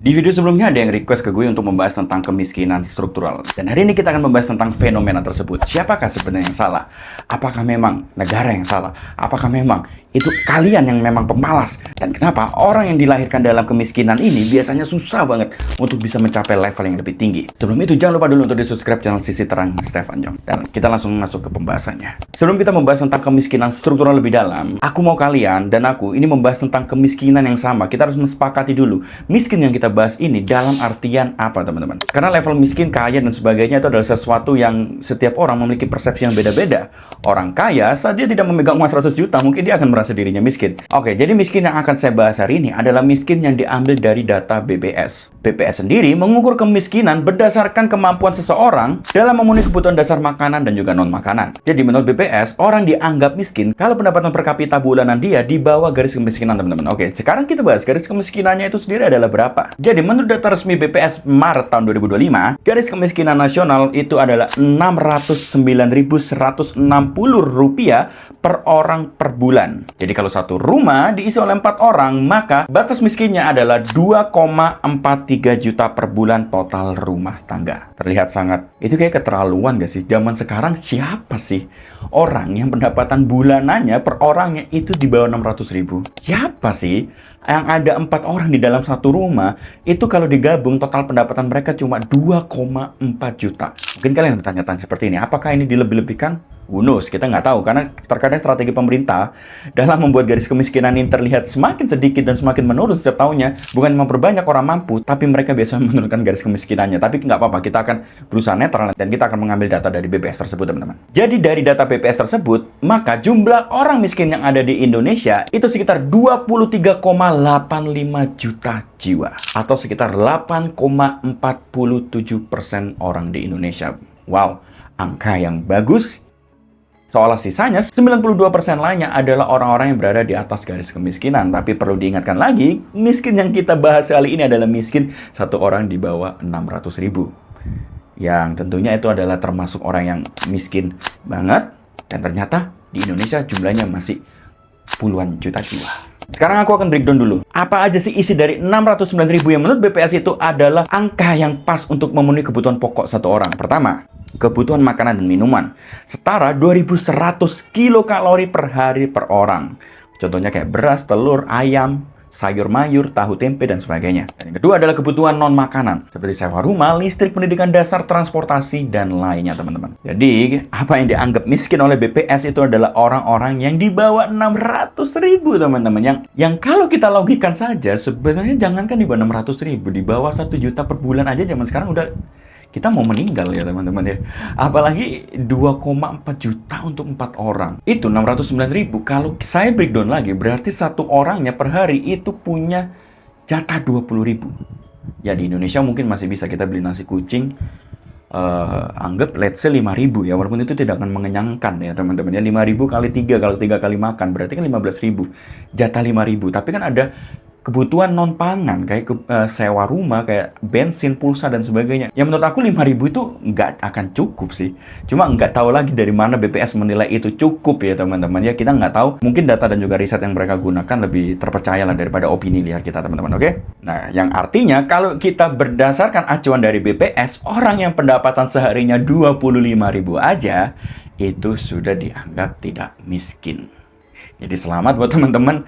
Di video sebelumnya ada yang request ke gue untuk membahas tentang kemiskinan struktural. Dan hari ini kita akan membahas tentang fenomena tersebut. Siapakah sebenarnya yang salah? Apakah memang negara yang salah? Apakah memang itu kalian yang memang pemalas? Dan kenapa orang yang dilahirkan dalam kemiskinan ini biasanya susah banget untuk bisa mencapai level yang lebih tinggi? Sebelum itu jangan lupa dulu untuk di-subscribe channel Sisi Terang Stefan Jong. Dan kita langsung masuk ke pembahasannya. Sebelum kita membahas tentang kemiskinan struktural lebih dalam, aku mau kalian dan aku ini membahas tentang kemiskinan yang sama. Kita harus mensepakati dulu, miskin yang kita bahas ini dalam artian apa, teman-teman? Karena level miskin, kaya, dan sebagainya itu adalah sesuatu yang setiap orang memiliki persepsi yang beda-beda. Orang kaya, saat dia tidak memegang uang 100 juta, mungkin dia akan merasa dirinya miskin. Oke, jadi miskin yang akan saya bahas hari ini adalah miskin yang diambil dari data BPS. BPS sendiri mengukur kemiskinan berdasarkan kemampuan seseorang dalam memenuhi kebutuhan dasar makanan dan juga non-makanan. Jadi menurut BPS, orang dianggap miskin kalau pendapatan per kapita bulanan dia di bawah garis kemiskinan, teman-teman. Oke, sekarang kita bahas garis kemiskinannya itu sendiri adalah berapa. Jadi menurut data resmi BPS Maret tahun 2025, garis kemiskinan nasional itu adalah Rp609.160 per orang per bulan. Jadi kalau satu rumah diisi oleh 4 orang, maka batas miskinnya adalah 2,43 juta per bulan total rumah tangga. Terlihat sangat, itu kayak keterlaluan gak sih? Zaman sekarang siapa sih orang yang pendapatan bulanannya per orangnya itu di bawah 600.000? Siapa sih yang ada 4 orang di dalam satu rumah, itu kalau digabung total pendapatan mereka cuma 2,4 juta. Mungkin kalian bertanya-tanya seperti ini, apakah ini dilebih-lebihkan? Who knows? Kita nggak tahu, karena terkadang strategi pemerintah dalam membuat garis kemiskinan ini terlihat semakin sedikit dan semakin menurun setiap tahunnya, bukan memperbanyak orang mampu, tapi mereka biasa menurunkan garis kemiskinannya. Tapi nggak apa-apa, kita akan berusaha netral dan kita akan mengambil data dari BPS tersebut, teman-teman. Jadi dari data BPS tersebut, maka jumlah orang miskin yang ada di Indonesia itu sekitar 23,85 juta jiwa, atau sekitar 8,47% orang di Indonesia. Wow, angka yang bagus. Seolah sisanya 92% lainnya adalah orang-orang yang berada di atas garis kemiskinan. Tapi perlu diingatkan lagi, miskin yang kita bahas kali ini adalah miskin satu orang di bawah 600.000. Yang tentunya itu adalah termasuk orang yang miskin banget. Dan ternyata di Indonesia jumlahnya masih puluhan juta jiwa. Sekarang aku akan breakdown dulu. Apa aja sih isi dari 609.000 yang menurut BPS itu adalah angka yang pas untuk memenuhi kebutuhan pokok satu orang. Pertama, kebutuhan makanan dan minuman setara 2.100 kilokalori per hari per orang. Contohnya kayak beras, telur, ayam, sayur mayur, tahu tempe, dan sebagainya. Dan yang kedua adalah kebutuhan non-makanan, seperti sewa rumah, listrik, pendidikan dasar, transportasi, dan lainnya, teman-teman. Jadi, apa yang dianggap miskin oleh BPS itu adalah orang-orang yang di bawah 600.000, teman-teman. Yang kalau kita logikan saja, sebenarnya jangankan di bawah 600.000, di bawah 1 juta per bulan aja zaman sekarang udah kita mau meninggal ya, teman-teman ya. Apalagi 2,4 juta untuk 4 orang. Itu 609.000. Kalau saya breakdown lagi, berarti satu orangnya per hari itu punya jatah 20.000. Ya di Indonesia mungkin masih bisa kita beli nasi kucing, anggap let's say 5.000 ya. Walaupun itu tidak akan mengenyangkan ya, teman-teman ya. 5.000 kali 3, kalau 3 kali makan berarti kan 15.000. Jatah 5.000. Tapi kan ada kebutuhan non-pangan, kayak sewa rumah, kayak bensin, pulsa, dan sebagainya. Ya menurut aku 5.000 itu nggak akan cukup sih. Cuma nggak tahu lagi dari mana BPS menilai itu cukup ya, teman-teman. Ya kita nggak tahu, mungkin data dan juga riset yang mereka gunakan lebih terpercaya lah daripada opini liar kita, teman-teman, oke? Nah, yang artinya kalau kita berdasarkan acuan dari BPS, orang yang pendapatan seharinya 25.000 aja, itu sudah dianggap tidak miskin. Jadi selamat buat teman-teman.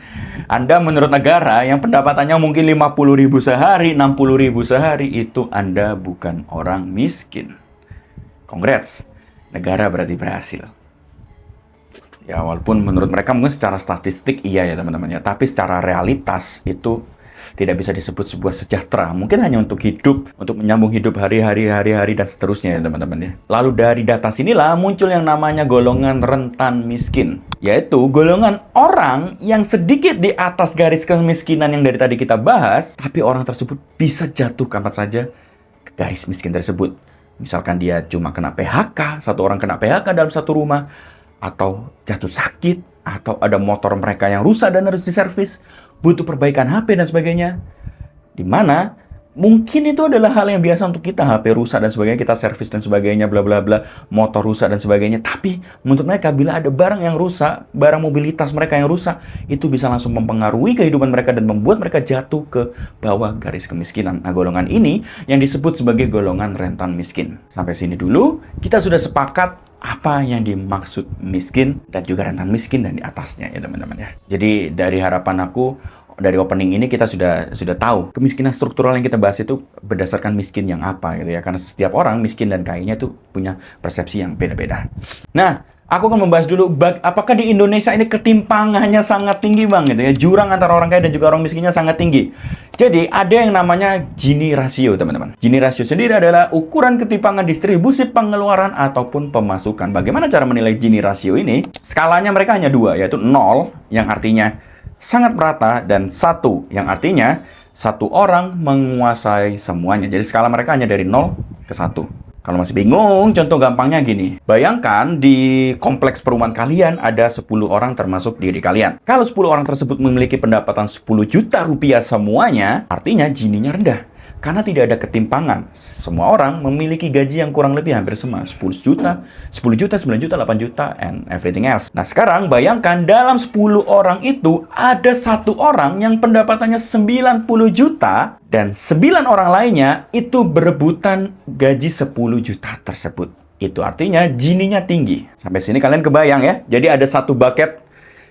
Anda menurut negara yang pendapatannya mungkin 50.000 sehari, 60.000 sehari, itu Anda bukan orang miskin. Congrats. Negara berarti berhasil. Ya walaupun menurut mereka mungkin secara statistik iya ya teman-teman ya. Tapi secara realitas itu tidak bisa disebut sebuah sejahtera. Mungkin hanya untuk hidup, untuk menyambung hidup hari-hari dan seterusnya ya teman-teman ya. Lalu dari data sinilah muncul yang namanya golongan rentan miskin. Yaitu golongan orang yang sedikit di atas garis kemiskinan yang dari tadi kita bahas, tapi orang tersebut bisa jatuh kapan saja ke garis miskin tersebut. Misalkan dia cuma kena PHK, satu orang kena PHK dalam satu rumah, atau jatuh sakit, atau ada motor mereka yang rusak dan harus diservis, butuh perbaikan HP dan sebagainya. Di mana Mungkin itu adalah hal yang biasa untuk kita, HP rusak dan sebagainya, kita servis dan sebagainya, bla bla bla, motor rusak dan sebagainya. Tapi menurut mereka, bila ada barang yang rusak, barang mobilitas mereka yang rusak, itu bisa langsung mempengaruhi kehidupan mereka dan membuat mereka jatuh ke bawah garis kemiskinan. Nah, golongan ini yang disebut sebagai golongan rentan miskin. Sampai sini dulu, kita sudah sepakat apa yang dimaksud miskin dan juga rentan miskin dan di atasnya ya teman-teman ya. Jadi dari harapan aku, dari opening ini kita sudah tahu kemiskinan struktural yang kita bahas itu berdasarkan miskin yang apa gitu ya, karena setiap orang miskin dan kayanya itu punya persepsi yang beda-beda. Nah, aku akan membahas dulu apakah di Indonesia ini ketimpangannya sangat tinggi bang gitu ya, jurang antara orang kaya dan juga orang miskinnya sangat tinggi. Jadi ada yang namanya Gini rasio teman-teman. Gini rasio sendiri adalah ukuran ketimpangan distribusi pengeluaran ataupun pemasukan. Bagaimana cara menilai Gini rasio ini? Skalanya mereka hanya dua, yaitu 0 yang artinya sangat merata dan 1 yang artinya satu orang menguasai semuanya. Jadi skala mereka hanya dari 0 ke 1. Kalau masih bingung, contoh gampangnya gini. Bayangkan di kompleks perumahan kalian ada 10 orang termasuk diri kalian. Kalau 10 orang tersebut memiliki pendapatan 10 juta rupiah semuanya, artinya Gininya rendah. Karena tidak ada ketimpangan. Semua orang memiliki gaji yang kurang lebih hampir sama. 10 juta, 9 juta, 8 juta, and everything else. Nah sekarang bayangkan dalam 10 orang itu ada satu orang yang pendapatannya 90 juta dan 9 orang lainnya itu berebutan gaji 10 juta tersebut. Itu artinya Gininya tinggi. Sampai sini kalian kebayang ya. Jadi ada satu bucket,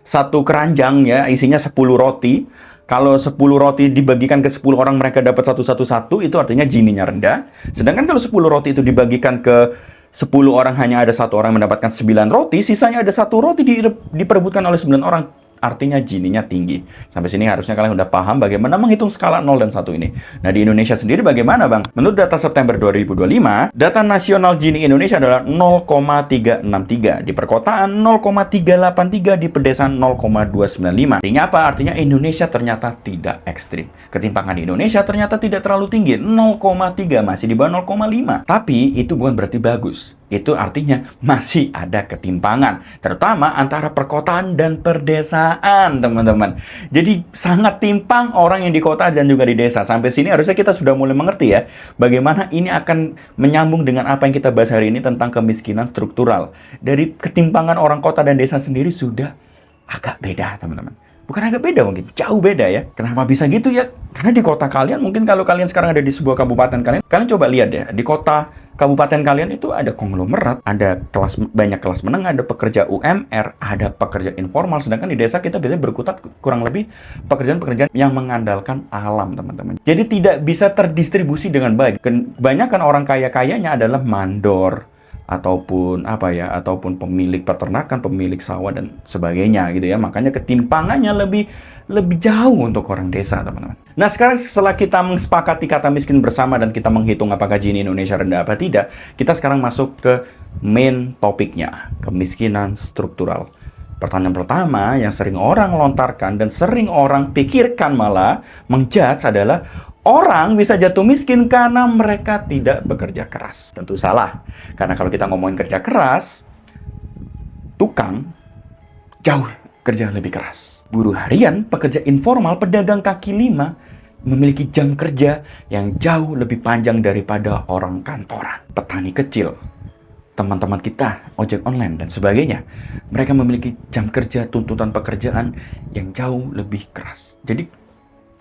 satu keranjang ya, isinya 10 roti. Kalau 10 roti dibagikan ke 10 orang mereka dapat satu, itu artinya Gininya rendah. Sedangkan kalau 10 roti itu dibagikan ke 10 orang hanya ada satu orang mendapatkan 9 roti, sisanya ada satu roti diperebutkan oleh 9 orang. Artinya Gininya tinggi. Sampai sini harusnya kalian udah paham bagaimana menghitung skala 0 dan 1 ini. Nah, di Indonesia sendiri bagaimana, Bang? Menurut data September 2025, data nasional Gini Indonesia adalah 0,363. Di perkotaan 0,383, di pedesaan 0,295. Artinya apa? Artinya Indonesia ternyata tidak ekstrim. Ketimpangan di Indonesia ternyata tidak terlalu tinggi, 0,3, masih di bawah 0,5. Tapi itu bukan berarti bagus. Itu artinya masih ada ketimpangan, terutama antara perkotaan dan perdesaan, teman-teman. Jadi sangat timpang orang yang di kota dan juga di desa. Sampai sini harusnya kita sudah mulai mengerti ya, bagaimana ini akan menyambung dengan apa yang kita bahas hari ini tentang kemiskinan struktural. Dari ketimpangan orang kota dan desa sendiri sudah agak beda, teman-teman. Bukan agak beda, mungkin jauh beda ya. Kenapa bisa gitu ya? Karena di kota kalian, mungkin kalau kalian sekarang ada di sebuah kabupaten kalian coba lihat ya, di kota kabupaten kalian itu ada konglomerat, ada banyak kelas menengah, ada pekerja UMR, ada pekerja informal. Sedangkan di desa kita biasanya berkutat kurang lebih pekerjaan-pekerjaan yang mengandalkan alam, teman-teman. Jadi tidak bisa terdistribusi dengan baik. Kebanyakan orang kaya-kayanya adalah mandor, ataupun ataupun pemilik peternakan, pemilik sawah dan sebagainya gitu ya. Makanya ketimpangannya lebih jauh untuk orang desa, teman-teman. Nah, sekarang setelah kita mengsepakati kata miskin bersama dan kita menghitung apakah Gini Indonesia rendah apa tidak, kita sekarang masuk ke main topiknya, kemiskinan struktural. Pertanyaan pertama yang sering orang lontarkan dan sering orang pikirkan malah menjudge adalah orang bisa jatuh miskin karena mereka tidak bekerja keras. Tentu salah. Karena kalau kita ngomongin kerja keras, tukang jauh kerja lebih keras. Buruh harian, pekerja informal, pedagang kaki lima memiliki jam kerja yang jauh lebih panjang daripada orang kantoran. Petani kecil, teman-teman kita, ojek online dan sebagainya, mereka memiliki jam kerja, tuntutan pekerjaan yang jauh lebih keras. Jadi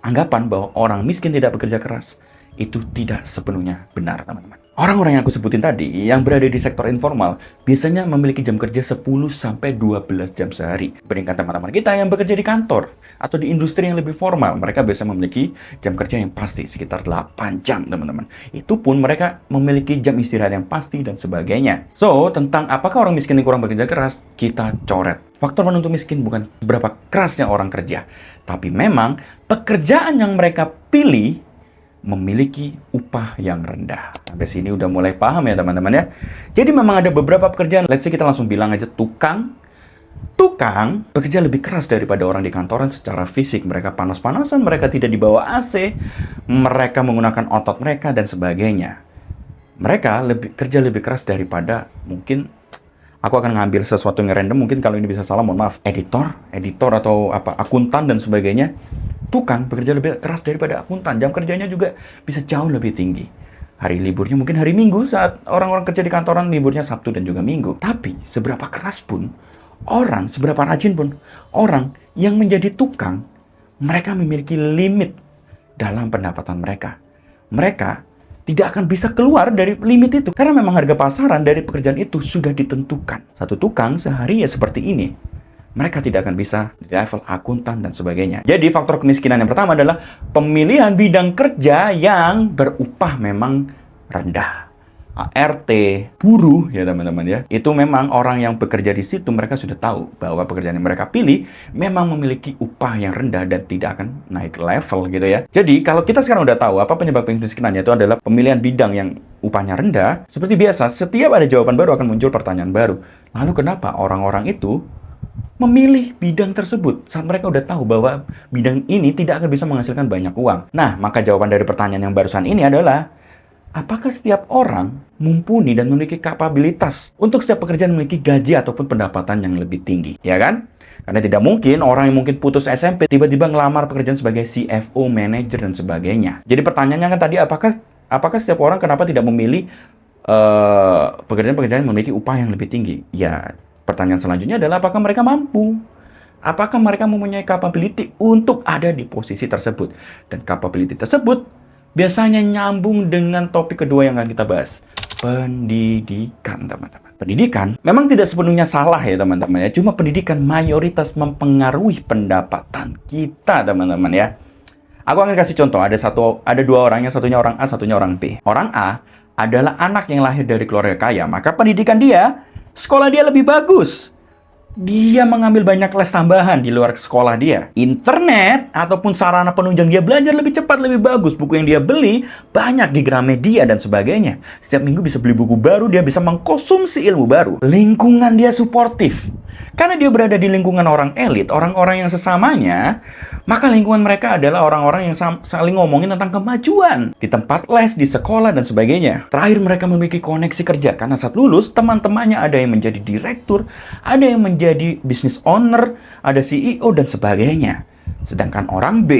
anggapan bahwa orang miskin tidak bekerja keras itu tidak sepenuhnya benar, teman-teman. Orang-orang yang aku sebutin tadi yang berada di sektor informal biasanya memiliki jam kerja 10-12 jam sehari. Bandingkan teman-teman kita yang bekerja di kantor atau di industri yang lebih formal, mereka biasa memiliki jam kerja yang pasti sekitar 8 jam, teman-teman. Itu pun mereka memiliki jam istirahat yang pasti dan sebagainya. So, tentang apakah orang miskin yang kurang bekerja keras, kita coret. Faktor penentu miskin bukan seberapa kerasnya orang kerja, tapi memang pekerjaan yang mereka pilih memiliki upah yang rendah. Sampai sini udah mulai paham ya teman-teman ya. Jadi memang ada beberapa pekerjaan, let's say kita langsung bilang aja tukang bekerja lebih keras daripada orang di kantoran secara fisik. Mereka panas-panasan, mereka tidak dibawa AC, mereka menggunakan otot mereka dan sebagainya. Mereka kerja lebih keras daripada mungkin, aku akan ngambil sesuatu yang random, mungkin kalau ini bisa salah mohon maaf, editor atau akuntan dan sebagainya. tukang bekerja lebih keras daripada akuntan. Jam kerjanya juga bisa jauh lebih tinggi. Hari liburnya mungkin hari Minggu saat orang-orang kerja di kantoran liburnya Sabtu dan juga Minggu. Tapi seberapa keras pun orang, seberapa rajin pun orang yang menjadi tukang, mereka memiliki limit dalam pendapatan mereka. Mereka tidak akan bisa keluar dari limit itu. Karena memang harga pasaran dari pekerjaan itu sudah ditentukan. Satu tukang sehari ya seperti ini. Mereka tidak akan bisa di level akuntan dan sebagainya. Jadi faktor kemiskinan yang pertama adalah pemilihan bidang kerja yang berupah memang rendah. ART, buruh ya teman-teman ya. Itu memang orang yang bekerja di situ mereka sudah tahu bahwa pekerjaan yang mereka pilih memang memiliki upah yang rendah dan tidak akan naik level gitu ya. Jadi kalau kita sekarang udah tahu apa penyebab kemiskinannya itu adalah pemilihan bidang yang upahnya rendah, seperti biasa setiap ada jawaban baru akan muncul pertanyaan baru. Lalu kenapa orang-orang itu memilih bidang tersebut saat mereka udah tahu bahwa bidang ini tidak akan bisa menghasilkan banyak uang? Nah, maka jawaban dari pertanyaan yang barusan ini adalah apakah setiap orang mumpuni dan memiliki kapabilitas untuk setiap pekerjaan memiliki gaji ataupun pendapatan yang lebih tinggi? Ya kan? Karena tidak mungkin orang yang mungkin putus SMP tiba-tiba ngelamar pekerjaan sebagai CFO, manager, dan sebagainya. Jadi pertanyaannya kan tadi, apakah setiap orang kenapa tidak memilih pekerjaan-pekerjaan yang memiliki upah yang lebih tinggi? Ya, pertanyaan selanjutnya adalah apakah mereka mampu? Apakah mereka mempunyai capability untuk ada di posisi tersebut? Dan capability tersebut biasanya nyambung dengan topik kedua yang akan kita bahas. Pendidikan, teman-teman. Pendidikan memang tidak sepenuhnya salah ya, teman-teman ya. Cuma pendidikan mayoritas mempengaruhi pendapatan kita, teman-teman ya. Aku akan kasih contoh. Ada dua orang, yang satunya orang A, satunya orang B. Orang A adalah anak yang lahir dari keluarga kaya. Maka pendidikan dia, sekolah dia lebih bagus. Dia mengambil banyak les tambahan di luar sekolah dia. Internet ataupun sarana penunjang dia belajar lebih cepat, lebih bagus. Buku yang dia beli banyak di Gramedia dan sebagainya. Setiap minggu bisa beli buku baru, dia bisa mengkonsumsi ilmu baru. Lingkungan dia suportif. Karena dia berada di lingkungan orang elit, orang-orang yang sesamanya, maka lingkungan mereka adalah orang-orang yang saling ngomongin tentang kemajuan. Di tempat les, di sekolah, dan sebagainya. Terakhir mereka memiliki koneksi kerja. Karena saat lulus, teman-temannya ada yang menjadi direktur, ada yang menjadi business owner, ada CEO, dan sebagainya. Sedangkan orang B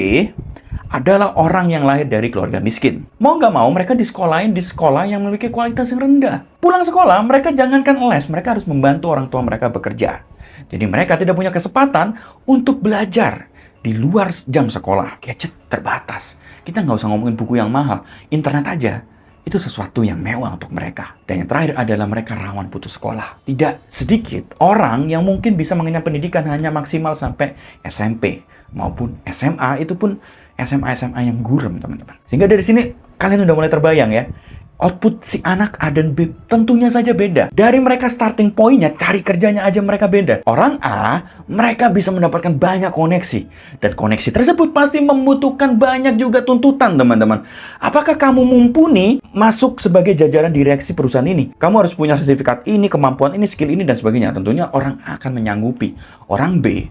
adalah orang yang lahir dari keluarga miskin. Mau nggak mau, mereka disekolahin di sekolah yang memiliki kualitas yang rendah. Pulang sekolah, mereka jangankan les, mereka harus membantu orang tua mereka bekerja. Jadi mereka tidak punya kesempatan untuk belajar di luar jam sekolah. Gadget terbatas. Kita nggak usah ngomongin buku yang mahal. Internet aja, itu sesuatu yang mewah untuk mereka. Dan yang terakhir adalah mereka rawan putus sekolah. Tidak sedikit orang yang mungkin bisa mengenyam pendidikan hanya maksimal sampai SMP maupun SMA, itu pun SMA yang gurem, teman-teman. Sehingga dari sini kalian udah mulai terbayang ya, output si anak A dan B tentunya saja beda. Dari mereka starting point-nya, cari kerjanya aja mereka beda. Orang A, mereka bisa mendapatkan banyak koneksi. Dan koneksi tersebut pasti membutuhkan banyak juga tuntutan, teman-teman. Apakah kamu mumpuni masuk sebagai jajaran direksi perusahaan ini? Kamu harus punya sertifikat ini, kemampuan ini, skill ini, dan sebagainya. Tentunya orang A akan menyanggupi. Orang B,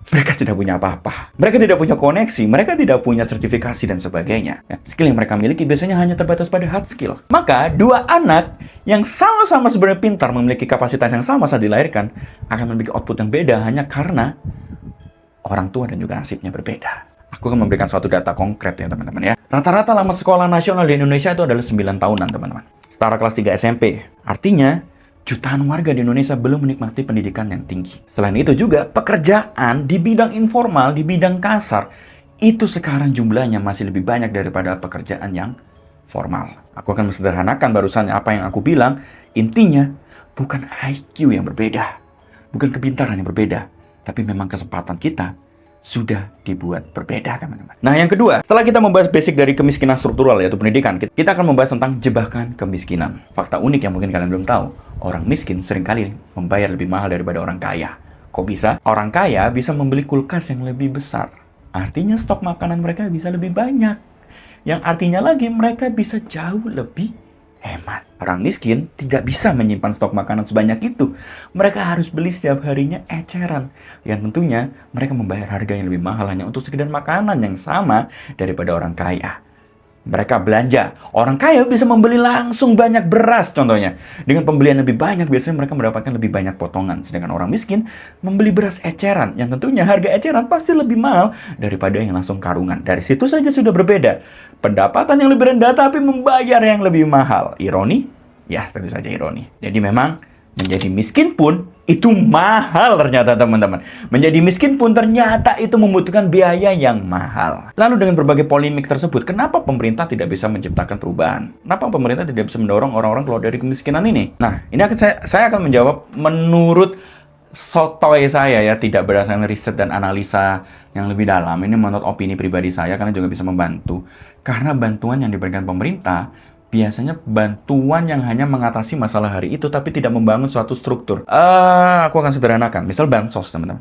mereka tidak punya apa-apa. Mereka tidak punya koneksi, mereka tidak punya sertifikasi dan sebagainya. Ya, skill yang mereka miliki biasanya hanya terbatas pada hard skill. Maka, dua anak yang sama-sama sebenarnya pintar, memiliki kapasitas yang sama saat dilahirkan, akan memiliki output yang beda hanya karena orang tua dan juga nasibnya berbeda. Aku akan memberikan suatu data konkret ya, teman-teman ya. Rata-rata lama sekolah nasional di Indonesia itu adalah 9 tahunan, teman-teman. Setara kelas 3 SMP. Artinya, jutaan warga di Indonesia belum menikmati pendidikan yang tinggi. Selain itu juga, pekerjaan di bidang informal, di bidang kasar, itu sekarang jumlahnya masih lebih banyak daripada pekerjaan yang formal. Aku akan mensederhanakan barusan apa yang aku bilang. Intinya, bukan IQ yang berbeda, bukan kepintaran yang berbeda, tapi memang kesempatan kita sudah dibuat berbeda, teman-teman. Nah, yang kedua, setelah kita membahas basic dari kemiskinan struktural, yaitu pendidikan, kita akan membahas tentang jebakan kemiskinan. Fakta unik yang mungkin kalian belum tahu, orang miskin seringkali membayar lebih mahal daripada orang kaya. Kok bisa? Orang kaya bisa membeli kulkas yang lebih besar. Artinya stok makanan mereka bisa lebih banyak. Yang artinya lagi mereka bisa jauh lebih hemat. Orang miskin tidak bisa menyimpan stok makanan sebanyak itu. Mereka harus beli setiap harinya eceran. Yang tentunya mereka membayar harga yang lebih mahal hanya untuk sekedar makanan yang sama daripada orang kaya. Mereka belanja. Orang kaya bisa membeli langsung banyak beras contohnya. Dengan pembelian lebih banyak, biasanya mereka mendapatkan lebih banyak potongan. Sedangkan orang miskin membeli beras eceran, yang tentunya harga eceran pasti lebih mahal daripada yang langsung karungan. Dari situ saja sudah berbeda. Pendapatan yang lebih rendah tapi membayar yang lebih mahal. Ironi? Ya, tentu saja ironi. Jadi memang menjadi miskin pun itu mahal ternyata teman-teman. Menjadi miskin pun ternyata itu membutuhkan biaya yang mahal. Lalu dengan berbagai polemik tersebut, kenapa pemerintah tidak bisa menciptakan perubahan? Kenapa pemerintah tidak bisa mendorong orang-orang keluar dari kemiskinan ini? Nah, ini akan saya akan menjawab menurut sotoy saya ya, tidak berdasarkan riset dan analisa yang lebih dalam. Ini menurut opini pribadi saya, kalian juga bisa membantu. Karena bantuan yang diberikan pemerintah biasanya bantuan yang hanya mengatasi masalah hari itu, tapi tidak membangun suatu struktur. Aku akan sederhanakan. Misal bansos, teman-teman.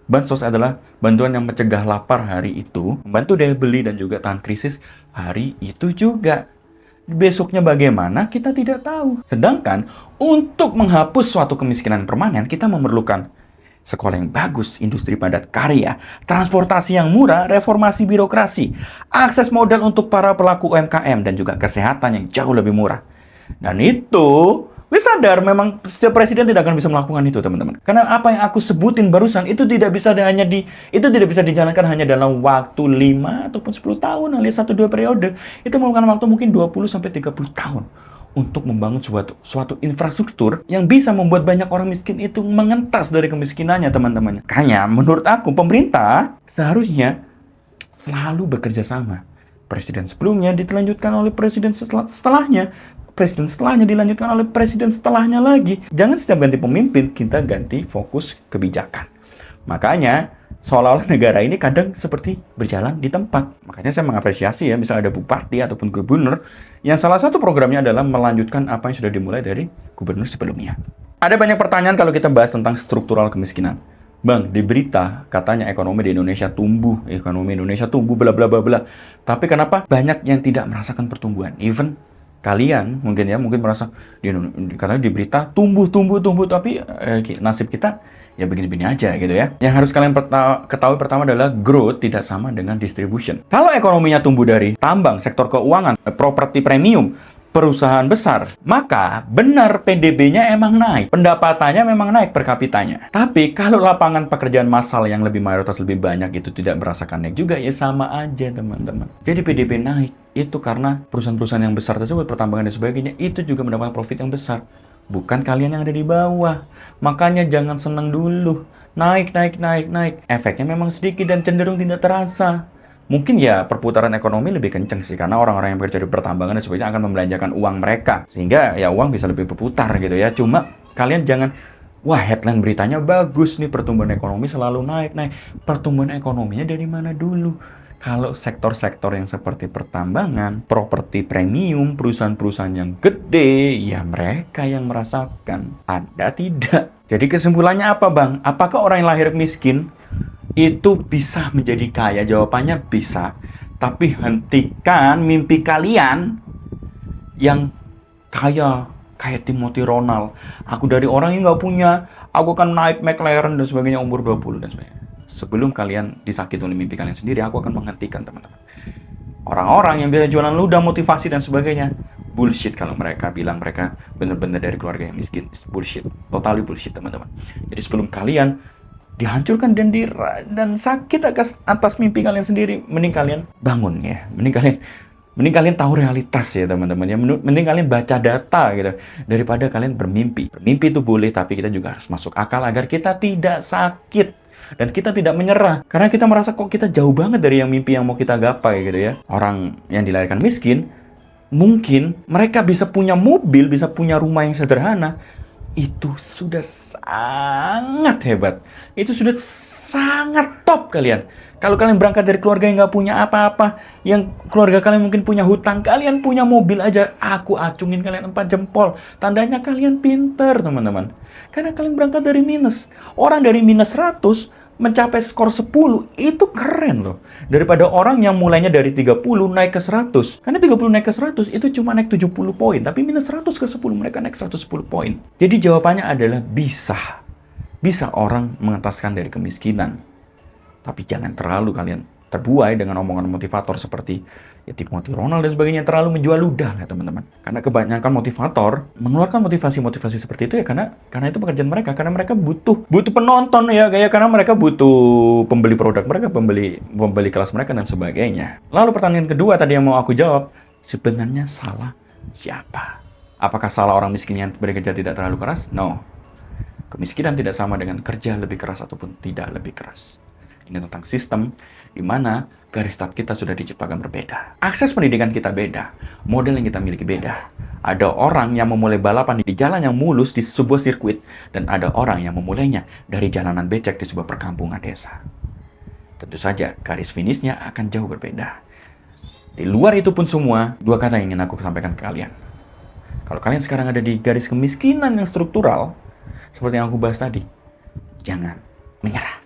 Bansos adalah bantuan yang mencegah lapar hari itu, membantu daya beli dan juga tahan krisis hari itu juga. Besoknya bagaimana, kita tidak tahu. Sedangkan, untuk menghapus suatu kemiskinan permanen, kita memerlukan sekolah yang bagus, industri padat karya, transportasi yang murah, reformasi birokrasi, akses modal untuk para pelaku UMKM, dan juga kesehatan yang jauh lebih murah. Dan itu, gue sadar memang setiap presiden tidak akan bisa melakukan itu, teman-teman. Karena apa yang aku sebutin barusan, itu tidak bisa dijalankan hanya dalam waktu 5 ataupun 10 tahun, alias 1-2 periode. Itu memakan waktu mungkin 20-30 tahun. Untuk membangun suatu infrastruktur yang bisa membuat banyak orang miskin itu mengentas dari kemiskinannya, teman-teman. Makanya, menurut aku, pemerintah seharusnya selalu bekerja sama. Presiden sebelumnya dilanjutkan oleh presiden setelahnya. Presiden setelahnya dilanjutkan oleh presiden setelahnya lagi. Jangan setiap ganti pemimpin, kita ganti fokus kebijakan. Makanya, seolah-olah negara ini kadang seperti berjalan di tempat. Makanya saya mengapresiasi ya, misalnya ada bupati ataupun gubernur, yang salah satu programnya adalah melanjutkan apa yang sudah dimulai dari gubernur sebelumnya. Ada banyak pertanyaan kalau kita bahas tentang struktural kemiskinan. Bang, di berita katanya ekonomi di Indonesia tumbuh, bla bla bla bla. Tapi kenapa banyak yang tidak merasakan pertumbuhan? Even kalian mungkin merasa katanya di berita tumbuh, tapi nasib kita ya begini-begini aja gitu ya. Yang harus kalian ketahui pertama adalah growth tidak sama dengan distribution. Kalau ekonominya tumbuh dari tambang, sektor keuangan, properti premium, perusahaan besar, maka benar PDB-nya emang naik. Pendapatannya memang naik per kapitanya. Tapi kalau lapangan pekerjaan massal yang lebih mayoritas lebih banyak itu tidak merasakan naik juga, ya sama aja teman-teman. Jadi PDB naik itu karena perusahaan-perusahaan yang besar tersebut, pertambangan dan sebagainya, itu juga mendapatkan profit yang besar. Bukan kalian yang ada di bawah. Makanya jangan senang dulu. Naik. Efeknya memang sedikit dan cenderung tidak terasa. Mungkin ya perputaran ekonomi lebih kenceng sih. Karena orang-orang yang bekerja di pertambangan dan sebagainya akan membelanjakan uang mereka. Sehingga ya uang bisa lebih berputar gitu ya. Cuma kalian jangan, wah headline beritanya bagus nih, pertumbuhan ekonomi selalu naik. Pertumbuhan ekonominya dari mana dulu? Kalau sektor-sektor yang seperti pertambangan, properti premium, perusahaan-perusahaan yang gede, ya mereka yang merasakan. Anda tidak. Jadi kesimpulannya apa, Bang? Apakah orang yang lahir miskin itu bisa menjadi kaya? Jawabannya bisa. Tapi hentikan mimpi kalian yang kaya, kayak Timothy Ronald. Aku dari orang yang nggak punya, aku akan naik McLaren dan sebagainya umur 20 dan sebagainya. Sebelum kalian disakiti oleh mimpi kalian sendiri, aku akan menghentikan, teman-teman. Orang-orang yang biasa jualan ludah, motivasi dan sebagainya, bullshit kalau mereka bilang mereka benar-benar dari keluarga yang miskin. It's bullshit, totally bullshit, teman-teman. Jadi sebelum kalian dihancurkan dan sakit atas mimpi kalian sendiri, mending kalian bangun ya, mending kalian tahu realitas ya teman-teman ya, mending kalian baca data gitu daripada kalian bermimpi. Bermimpi itu boleh, tapi kita juga harus masuk akal agar kita tidak sakit. Dan kita tidak menyerah, karena kita merasa kok kita jauh banget dari yang mimpi yang mau kita gapai gitu ya. Orang yang dilahirkan miskin, mungkin mereka bisa punya mobil, bisa punya rumah yang sederhana. Itu sudah sangat hebat. Itu sudah sangat top kalian. Kalau kalian berangkat dari keluarga yang nggak punya apa-apa, yang keluarga kalian mungkin punya hutang, kalian punya mobil aja, aku acungin kalian 4 jempol. Tandanya kalian pinter, teman-teman. Karena kalian berangkat dari minus. Orang dari minus 100 mencapai skor 10, itu keren loh. Daripada orang yang mulainya dari 30 naik ke 100. Karena 30 naik ke 100 itu cuma naik 70 poin. Tapi minus 100 ke 10, mereka naik 110 poin. Jadi jawabannya adalah bisa. Bisa orang mengentaskan dari kemiskinan. Tapi jangan terlalu kalian terbuai dengan omongan motivator seperti ya Timothy Ronald dan sebagainya, terlalu menjual ludah ya teman-teman. Karena kebanyakan motivator mengeluarkan motivasi-motivasi seperti itu ya karena itu pekerjaan mereka, karena mereka butuh penonton ya, kayak karena mereka butuh pembeli produk mereka, pembeli kelas mereka dan sebagainya. Lalu pertanyaan kedua tadi yang mau aku jawab, sebenarnya salah siapa? Apakah salah orang miskin yang bekerja tidak terlalu keras? No. Kemiskinan tidak sama dengan kerja lebih keras ataupun tidak lebih keras. Ini tentang sistem di mana garis start kita sudah diciptakan berbeda. Akses pendidikan kita beda, model yang kita miliki beda. Ada orang yang memulai balapan di jalan yang mulus di sebuah sirkuit, dan ada orang yang memulainya dari jalanan becek di sebuah perkampungan desa. Tentu saja garis finishnya akan jauh berbeda. Di luar itu pun semua, dua kata yang ingin aku sampaikan ke kalian. Kalau kalian sekarang ada di garis kemiskinan yang struktural, seperti yang aku bahas tadi, jangan menyerah.